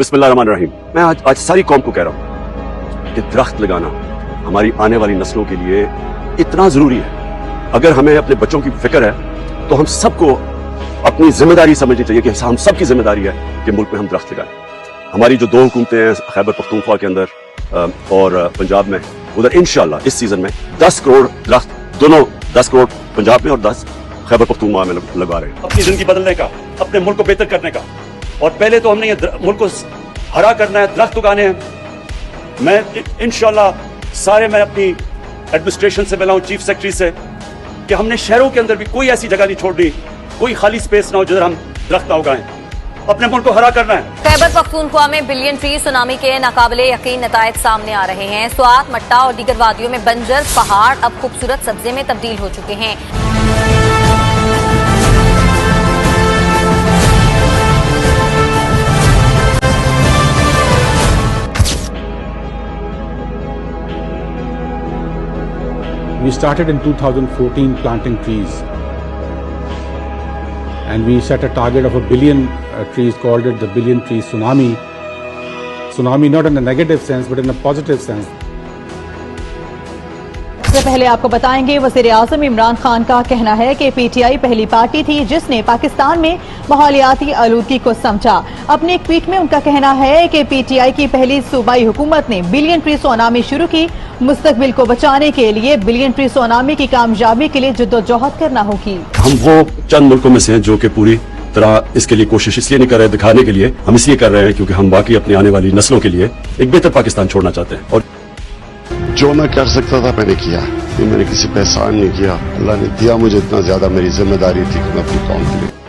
बिस्मिल्लाहिर्रहमानिर्रहीम। मैं आज सारी कौम को कह रहा हूं कि दरख्त लगाना हमारी आने वाली नस्लों के लिए इतना जरूरी है। अगर हमें अपने बच्चों की फिक्र है तो हम सबको अपनी जिम्मेदारी समझनी चाहिए कि हम सबकी जिम्मेदारी है कि मुल्क में हम दरख्त लगाएं। हमारी जो 2 हुकूमतें हैं खैबर पख्तूनख्वा के अंदर और पंजाब में, उधर इंशाअल्लाह इस सीजन में 10 करोड़ दरख्त, दोनों 10 करोड़ पंजाब में और 10 खैबर पख्तूनख्वा में लगा रहे हैं। अपनी जिंदगी बदलने का, अपने मुल्क को बेहतर करने का, और पहले तो हमने ये मुल्क को हरा करना है, दरख्त उगाने हैं। मैं इंशाअल्लाह मैं अपनी एडमिनिस्ट्रेशन से मिला हूं, चीफ सेक्रेटरी से, कि हमने शहरों के अंदर भी कोई ऐसी जगह नहीं छोड़नी, कोई खाली स्पेस ना हो जिधर हम दरख्त ना उगाएं। अपने मुल्क को हरा करना है। खैबर पख्तूनख्वा में बिलियन ट्री सुनामी के नाकाबिले यकीन नतायज सामने आ रहे हैं। स्वात, मट्टा और दीगर वादियों में बंजर पहाड़ अब खूबसूरत सब्जे में तब्दील हो चुके हैं। We started in 2014 planting trees, and we set a target of 1 billion trees, called it the Billion Tree Tsunami. Tsunami not in a negative sense but in a positive sense. सबसे पहले आपको बताएंगे, वज़ीर-ए-आज़म इमरान खान का कहना है कि पीटीआई पहली पार्टी थी जिसने पाकिस्तान में माहौलियाती आलूदगी को समझा। अपने एक ट्वीट में उनका कहना है कि पीटीआई की पहली सूबाई हुकूमत ने बिलियन ट्री सुनामी शुरू की। मुस्तकबिल को बचाने के लिए बिलियन ट्री सुनामी की कामयाबी के लिए जद्दोजहद करना होगी। हम वो चंद मुल्कों में से हैं जो कि पूरी तरह इसके लिए कोशिश इसलिए नहीं कर रहे दिखाने के लिए, हम इसलिए कर रहे हैं क्योंकि हम बाकी अपनी आने वाली नस्लों के लिए एक बेहतर पाकिस्तान छोड़ना चाहते हैं। और जो मैं कर सकता था मैंने किया, मैंने किसी पे एहसान नहीं किया। अल्लाह ने दिया मुझे इतना ज्यादा, मेरी जिम्मेदारी थी कि मैं अपनी कौम के लिए